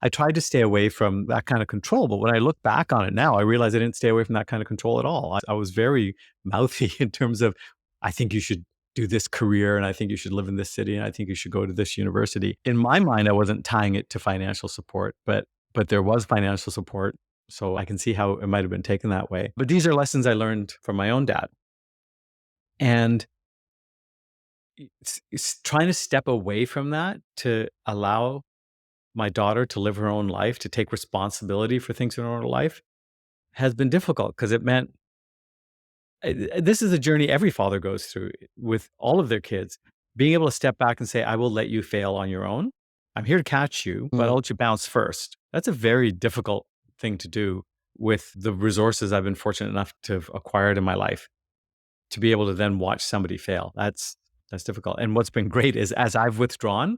I tried to stay away from that kind of control, but when I look back on it now, I realize I didn't stay away from that kind of control at all. I was very mouthy in terms of, I think you should do this career, and I think you should live in this city, and I think you should go to this university. In my mind, I wasn't tying it to financial support, but there was financial support, so I can see how it might have been taken that way. But these are lessons I learned from my own dad, and it's trying to step away from that to allow my daughter to live her own life, to take responsibility for things in her own life, has been difficult because it meant this is a journey every father goes through with all of their kids. Being able to step back and say, I will let you fail on your own. I'm here to catch you, but mm. I'll let you bounce first. That's a very difficult thing to do with the resources I've been fortunate enough to have acquired in my life to be able to then watch somebody fail. That's difficult. And what's been great is as I've withdrawn,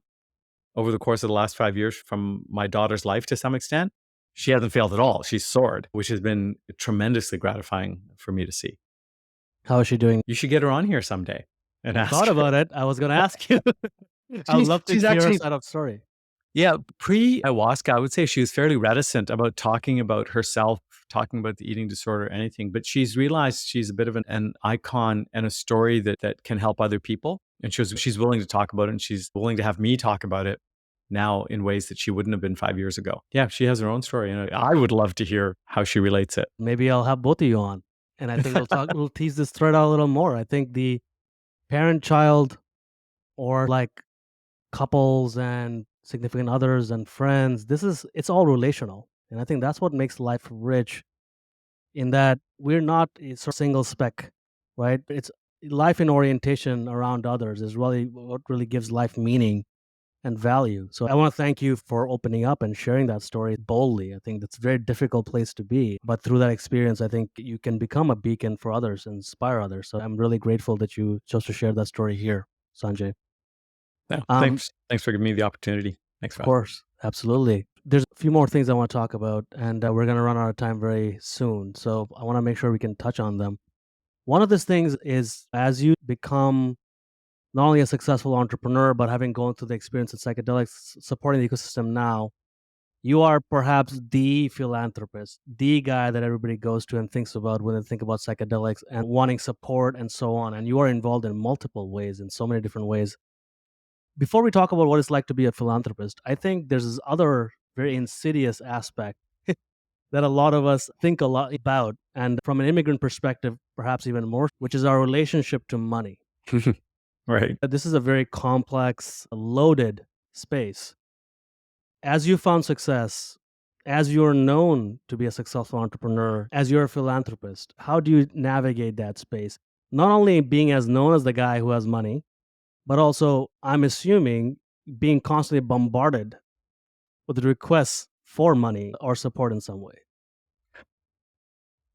over the course of the last 5 years from my daughter's life to some extent, she hasn't failed at all. She's soared, which has been tremendously gratifying for me to see. How is she doing? You should get her on here someday and I thought ask her. about it. I was going to ask you. I would She's love to she's hear her actually side of story. yeah, pre-ayahuasca, I would say she was fairly reticent about talking about herself, talking about the eating disorder, anything, but she's realized she's a bit of an icon and a story that can help other people, and she's willing to talk about it, and she's willing to have me talk about it now in ways that she wouldn't have been 5 years ago. Yeah, she has her own story, and I would love to hear how she relates it. Maybe I'll have both of you on. And I think we'll tease this thread out a little more. I think the parent child or like couples and significant others and friends, it's all relational. And I think that's what makes life rich in that we're not a sort of single speck, right? It's life in orientation around others is really what really gives life meaning and value. So I want to thank you for opening up and sharing that story boldly. I think that's a very difficult place to be, but through that experience, I think you can become a beacon for others and inspire others. So I'm really grateful that you chose to share that story here, Sanjay. Yeah, Um, thanks for giving me the opportunity. Thanks, of Rod. course, absolutely. There's a few more things I want to talk about, and we're going to run out of time very soon. So I want to make sure we can touch on them. One of these things is as you become not only a successful entrepreneur, but having gone through the experience of psychedelics, supporting the ecosystem now, you are perhaps the philanthropist, the guy that everybody goes to and thinks about when they think about psychedelics and wanting support and so on. And you are involved in multiple ways, in so many different ways. Before we talk about what it's like to be a philanthropist, I think there's this other very insidious aspect that a lot of us think a lot about. And from an immigrant perspective, perhaps even more, which is our relationship to money. Right. This is a very complex, loaded space. As you found success, as you're known to be a successful entrepreneur, as you're a philanthropist, how do you navigate that space? Not only being as known as the guy who has money, but also I'm assuming being constantly bombarded with requests for money or support in some way.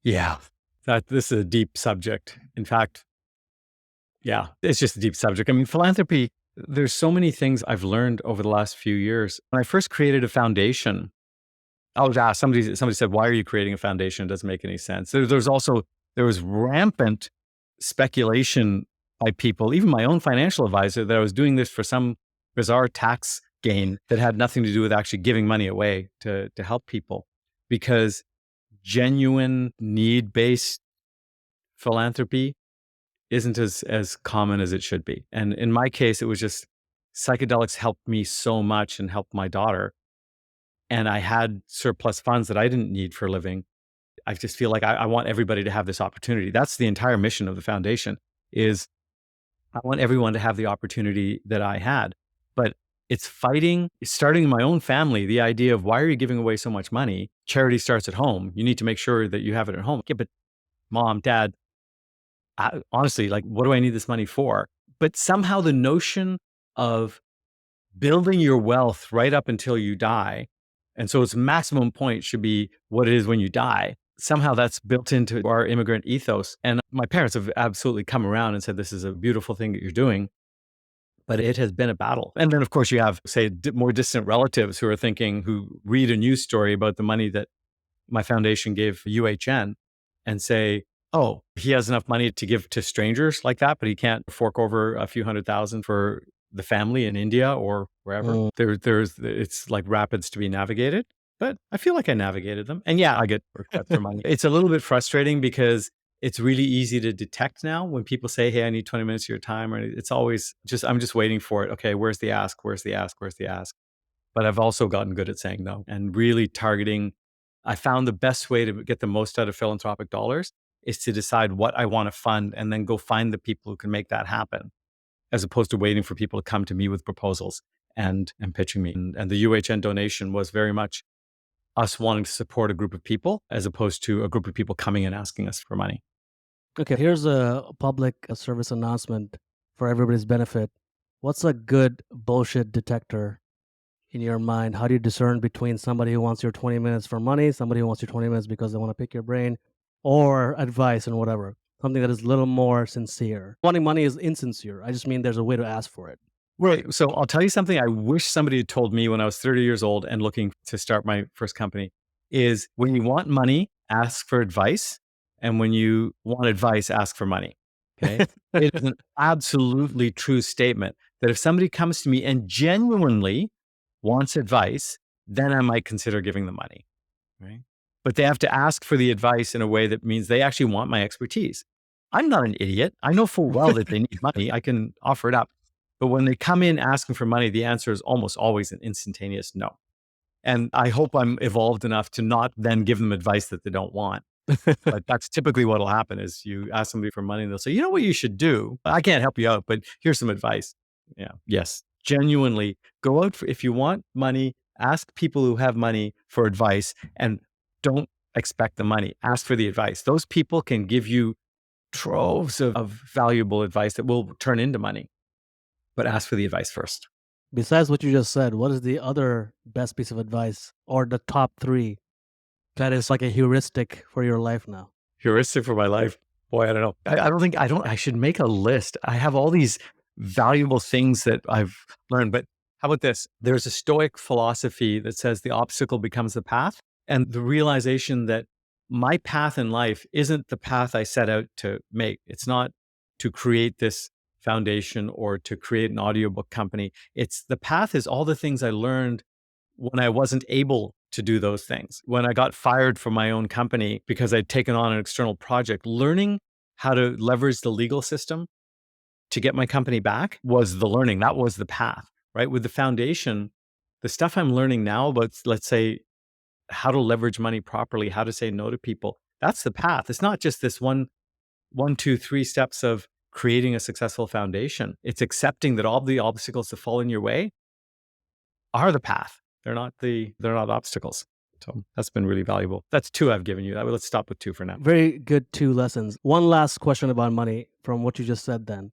Yeah. This is a deep subject. In fact, yeah, it's just a deep subject. I mean, philanthropy, there's so many things I've learned over the last few years. When I first created a foundation, I was asked, somebody said, why are you creating a foundation? It doesn't make any sense. There was rampant speculation by people, even my own financial advisor, that I was doing this for some bizarre tax gain that had nothing to do with actually giving money away to help people. Because genuine need-based philanthropy isn't as common as it should be. And in my case, it was just psychedelics helped me so much and helped my daughter. And I had surplus funds that I didn't need for living. I just feel like I want everybody to have this opportunity. That's the entire mission of the foundation, is I want everyone to have the opportunity that I had. But it's starting in my own family, the idea of, why are you giving away so much money? Charity starts at home. You need to make sure that you have it at home. Yeah, but mom, dad, honestly, like, what do I need this money for? But somehow the notion of building your wealth right up until you die, and so its maximum point should be what it is when you die. Somehow that's built into our immigrant ethos. And my parents have absolutely come around and said, this is a beautiful thing that you're doing, but it has been a battle. And then, of course, you have, say, more distant relatives who read a news story about the money that my foundation gave UHN and say, oh, he has enough money to give to strangers like that, but he can't fork over a few $100,000 for the family in India or wherever. It's like rapids to be navigated, but I feel like I navigated them. And yeah, I get requests for money. It's a little bit frustrating because it's really easy to detect now when people say, hey, I need 20 minutes of your time. Or it's always just, I'm just waiting for it. Okay, where's the ask? Where's the ask? Where's the ask? But I've also gotten good at saying no and really targeting. I found the best way to get the most out of philanthropic dollars is to decide what I want to fund and then go find the people who can make that happen, as opposed to waiting for people to come to me with proposals and pitching me. And the UHN donation was very much us wanting to support a group of people as opposed to a group of people coming and asking us for money. Okay, here's a public service announcement for everybody's benefit. What's a good bullshit detector in your mind? How do you discern between somebody who wants your 20 minutes for money, somebody who wants your 20 minutes because they want to pick your brain, or advice and whatever? Something that is a little more sincere. Wanting money is insincere. I just mean there's a way to ask for it. Right. So I'll tell you something I wish somebody had told me when I was 30 years old and looking to start my first company is, when you want money, ask for advice. And when you want advice, ask for money. Okay. It is an absolutely true statement that if somebody comes to me and genuinely wants advice, then I might consider giving them money. Right. But they have to ask for the advice in a way that means they actually want my expertise. I'm not an idiot. I know full well that they need money. I can offer it up. But when they come in asking for money, the answer is almost always an instantaneous no. And I hope I'm evolved enough to not then give them advice that they don't want. But that's typically what'll happen is you ask somebody for money and they'll say, you know what you should do? I can't help you out, but here's some advice. Yeah. Yes. Genuinely go out if you want money, ask people who have money for advice and don't expect the money. Ask for the advice. Those people can give you troves of valuable advice that will turn into money. But ask for the advice first. Besides what you just said, what is the other best piece of advice or the top three that is like a heuristic for your life now? Heuristic for my life? Boy, I don't know. I should make a list. I have all these valuable things that I've learned, but how about this? There's a Stoic philosophy that says the obstacle becomes the path. And the realization that my path in life isn't the path I set out to make. It's not to create this foundation or to create an audiobook company. The path is all the things I learned when I wasn't able to do those things. When I got fired from my own company because I'd taken on an external project, learning how to leverage the legal system to get my company back was the learning. That was the path, right? With the foundation, the stuff I'm learning now about, let's say, how to leverage money properly, how to say no to people, that's the path. It's not just this one, two, three steps of creating a successful foundation. It's accepting that all the obstacles that fall in your way are the path. They're not obstacles. So that's been really valuable. That's two I've given you. Let's stop with two for now. Very good two lessons. One last question about money. from what you just said then.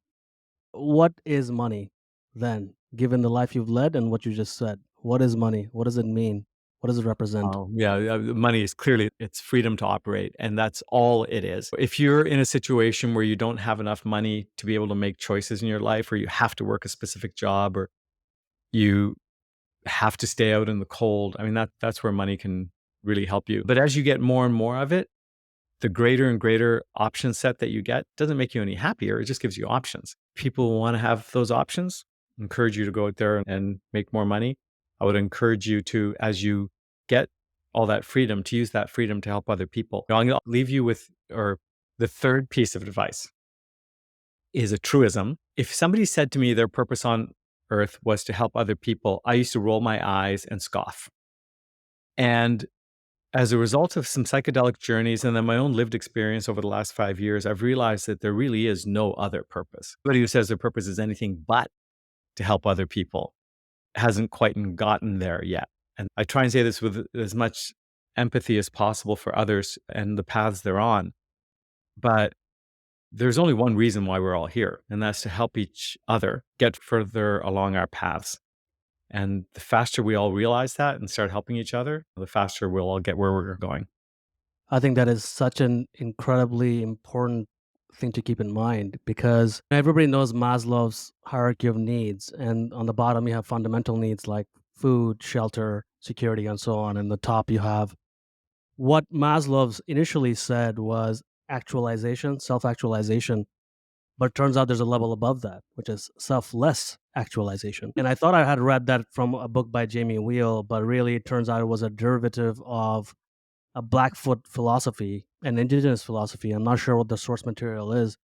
What is money then, given the life you've led and what you just said? What is money? What does it mean? What does it represent? Oh, yeah, money is clearly it's freedom to operate, and that's all it is. If you're in a situation where you don't have enough money to be able to make choices in your life, or you have to work a specific job, or you have to stay out in the cold, I mean, that's where money can really help you. But as you get more and more of it, the greater and greater option set that you get doesn't make you any happier. It just gives you options. People want to have those options. Encourage you to go out there and make more money. I would encourage you to, as you get all that freedom, to use that freedom to help other people. Now, I'm going to leave you with, or the third piece of advice is a truism. If somebody said to me their purpose on earth was to help other people, I used to roll my eyes and scoff. And as a result of some psychedelic journeys and then my own lived experience over the last 5 years, I've realized that there really is no other purpose. Anybody who says their purpose is anything but to help other people hasn't quite gotten there yet. And I try and say this with as much empathy as possible for others and the paths they're on. But there's only one reason why we're all here, and that's to help each other get further along our paths. And the faster we all realize that and start helping each other, the faster we'll all get where we're going. I think that is such an incredibly important thing to keep in mind because everybody knows Maslow's hierarchy of needs. And on the bottom, you have fundamental needs like food, shelter, security, and so on. And the top, you have what Maslow's initially said was actualization, self actualization. But it turns out there's a level above that, which is selfless actualization. And I thought I had read that from a book by Jamie Wheel, but really it turns out it was a derivative of a Blackfoot philosophy, an indigenous philosophy. I'm not sure what the source material is.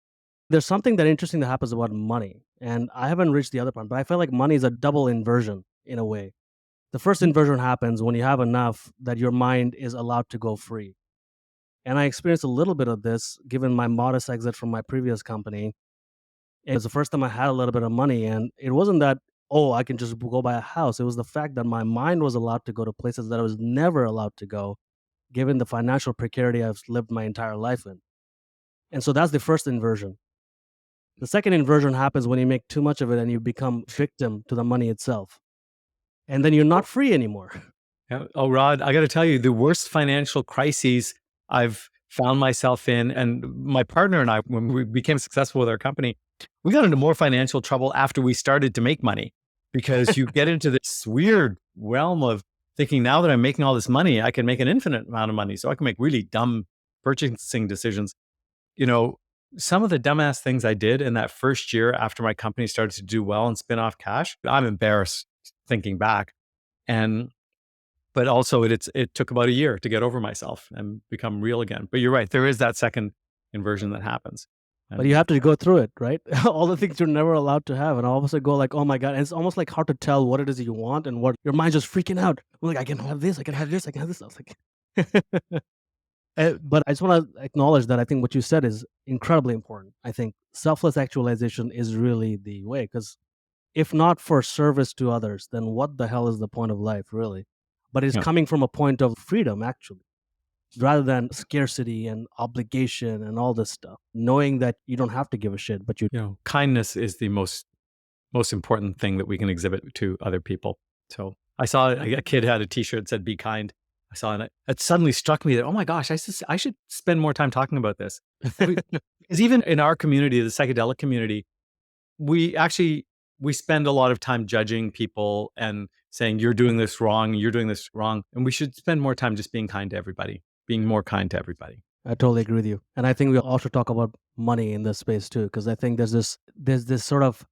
There's something that interesting that happens about money, and I haven't reached the other part, but I feel like money is a double inversion in a way. The first inversion happens when you have enough that your mind is allowed to go free. And I experienced a little bit of this given my modest exit from my previous company. It was the first time I had a little bit of money, and it wasn't that, oh, I can just go buy a house. It was the fact that my mind was allowed to go to places that I was never allowed to go given the financial precarity I've lived my entire life in. And so that's the first inversion. The second inversion happens when you make too much of it and you become victim to the money itself. And then you're not free anymore. Yeah. Oh, Rod, I got to tell you, the worst financial crises I've found myself in, and my partner and I, when we became successful with our company, we got into more financial trouble after we started to make money because you get into this weird realm of thinking, now that I'm making all this money, I can make an infinite amount of money. So I can make really dumb purchasing decisions. You know, some of the dumbass things I did in that first year after my company started to do well and spin off cash, I'm embarrassed thinking back. But also it took about a year to get over myself and become real again. But you're right, there is that second inversion that happens. But you have to go through it, right? All the things you're never allowed to have. And all of a sudden go like, oh my God. And it's almost like hard to tell what it is you want and what your mind's just freaking out. Like, I can have this, I can have this, I can have this. I was like, but I just want to acknowledge that I think what you said is incredibly important. I think selfless actualization is really the way, because if not for service to others, then what the hell is the point of life, really? But it's Yeah. coming from a point of freedom, actually, rather than scarcity and obligation and all this stuff. Knowing that you don't have to give a shit, but you. Kindness is the most important thing that we can exhibit to other people. So I saw a kid had a T-shirt that said "Be kind." I saw it. It suddenly struck me that, oh my gosh, I should spend more time talking about this. Because even in our community, the psychedelic community, we spend a lot of time judging people and saying, you're doing this wrong, you're doing this wrong. And we should spend more time just being kind to everybody, being more kind to everybody. I totally agree with you. And I think we also talk about money in this space too, because I think there's this sort of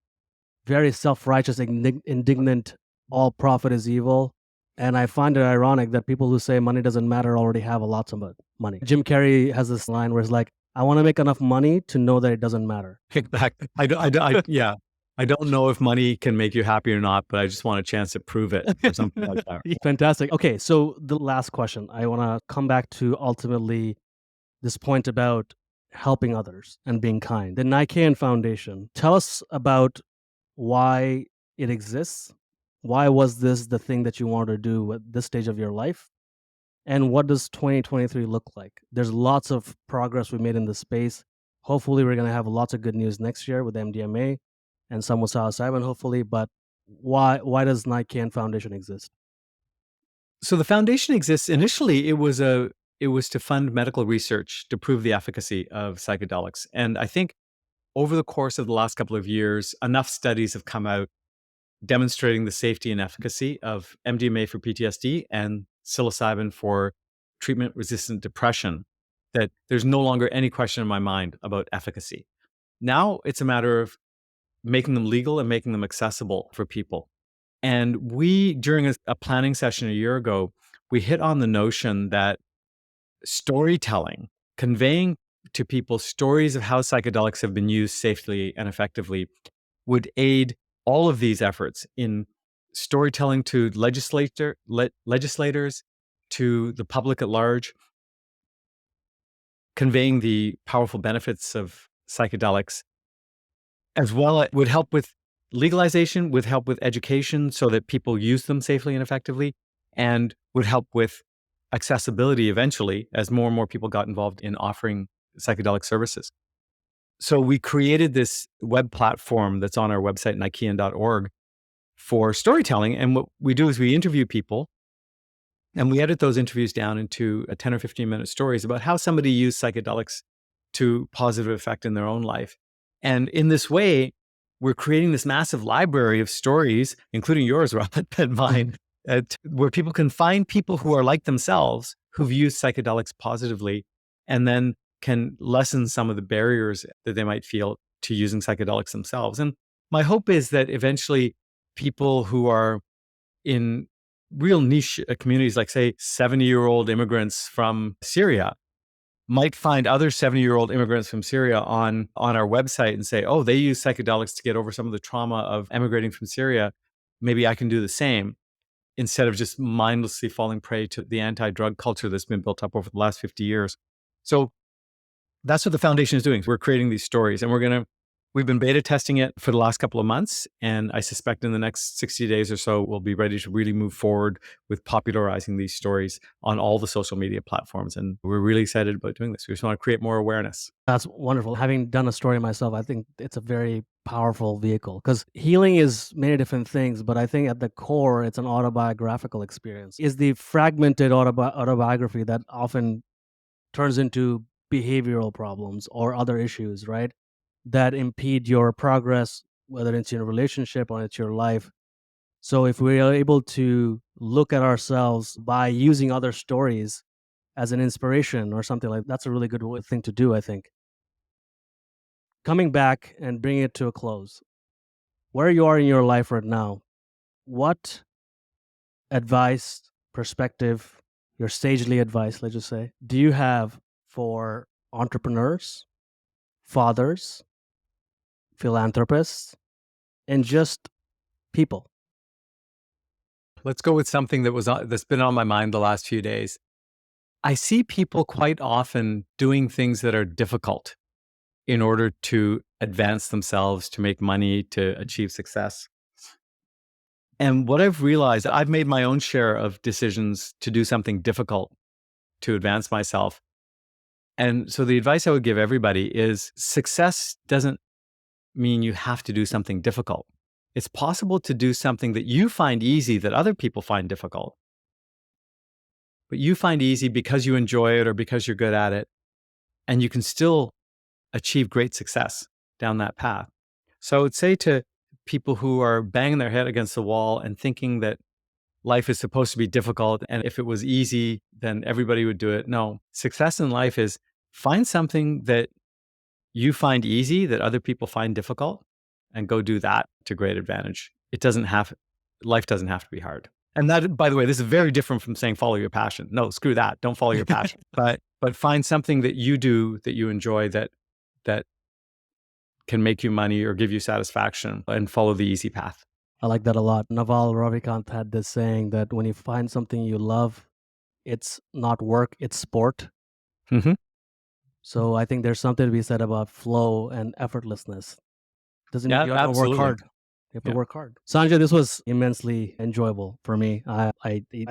very self-righteous, indignant, all profit is evil. And I find it ironic that people who say money doesn't matter already have a lot of money. Jim Carrey has this line where it's like, I want to make enough money to know that it doesn't matter. Exactly. Yeah. I don't know if money can make you happy or not, but I just want a chance to prove it or something like that. Fantastic. Okay, so the last question, I want to come back to ultimately this point about helping others and being kind. The Nicaean Foundation, tell us about why it exists. Why was this the thing that you wanted to do at this stage of your life? And what does 2023 look like? There's lots of progress we made in this space. Hopefully, we're going to have lots of good news next year with MDMA and some with psilocybin, hopefully. But why does Nike Foundation exist? So the foundation exists. Initially, it was to fund medical research to prove the efficacy of psychedelics. And I think over the course of the last couple of years, enough studies have come out demonstrating the safety and efficacy of MDMA for PTSD and psilocybin for treatment resistant depression that there's no longer any question in my mind about efficacy. Now it's a matter of making them legal and making them accessible for people. And we, during a planning session a year ago, we hit on the notion that storytelling, conveying to people stories of how psychedelics have been used safely and effectively, would aid all of these efforts in storytelling to legislators, to the public at large, conveying the powerful benefits of psychedelics, as well. It would help with legalization, would help with education so that people use them safely and effectively, and would help with accessibility eventually as more and more people got involved in offering psychedelic services. So we created this web platform that's on our website, nikean.org, for storytelling. And what we do is we interview people and we edit those interviews down into a 10 or 15-minute stories about how somebody used psychedelics to positive effect in their own life. And in this way, we're creating this massive library of stories, including yours, Robert, and mine, where people can find people who are like themselves, who've used psychedelics positively, and then can lessen some of the barriers that they might feel to using psychedelics themselves. And my hope is that eventually people who are in real niche communities, like say 70-year-old immigrants from Syria, might find other 70-year-old immigrants from Syria on our website and say, oh, they use psychedelics to get over some of the trauma of emigrating from Syria. Maybe I can do the same, instead of just mindlessly falling prey to the anti-drug culture that's been built up over the last 50 years. So that's what the foundation is doing. We're creating these stories, and we've been beta testing it for the last couple of months. And I suspect in the next 60 days or so, we'll be ready to really move forward with popularizing these stories on all the social media platforms. And we're really excited about doing this. We just want to create more awareness. That's wonderful. Having done a story myself, I think it's a very powerful vehicle because healing is many different things, but I think at the core, it's an autobiographical experience. Is the fragmented autobiography that often turns into behavioral problems or other issues, right? That impede your progress, whether it's in a relationship or it's your life. So if we are able to look at ourselves by using other stories as an inspiration or something like that's a really good thing to do, I think. Coming back and bringing it to a close, where you are in your life right now, what advice, perspective, your sagely advice, let's just say, do you have for entrepreneurs, fathers, philanthropists, and just people? Let's go with something that's been on my mind the last few days. I see people quite often doing things that are difficult in order to advance themselves, to make money, to achieve success. And what I've realized, I've made my own share of decisions to do something difficult to advance myself. And so the advice I would give everybody is success doesn't mean you have to do something difficult. It's possible to do something that you find easy that other people find difficult, but you find easy because you enjoy it or because you're good at it. And you can still achieve great success down that path. So I would say to people who are banging their head against the wall and thinking that life is supposed to be difficult, and if it was easy, then everybody would do it. No, success in life is find something that you find easy that other people find difficult and go do that to great advantage. Life doesn't have to be hard. And that, by the way, this is very different from saying follow your passion. No, screw that. Don't follow your passion. But find something that you do that you enjoy that can make you money or give you satisfaction, and follow the easy path. I like that a lot. Naval Ravikant had this saying that when you find something you love, it's not work, it's sport. Mm-hmm. So I think there's something to be said about flow and effortlessness. You don't work absolutely. hard. You have to Yeah. work hard. Sanjay, this was immensely enjoyable for me. I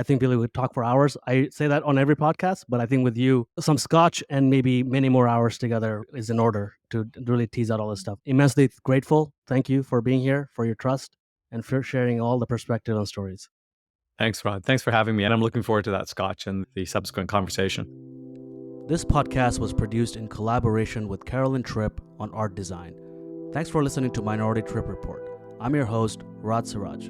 think Billy would talk for hours. I say that on every podcast, but I think with you, some scotch and maybe many more hours together is in order to really tease out all this stuff. Immensely grateful. Thank you for being here, for your trust, and for sharing all the perspective and stories. Thanks, Rod. Thanks for having me. And I'm looking forward to that scotch and the subsequent conversation. This podcast was produced in collaboration with Carolyn Tripp on art design. Thanks for listening to Minority Trip Report. I'm your host, Rod Siraj.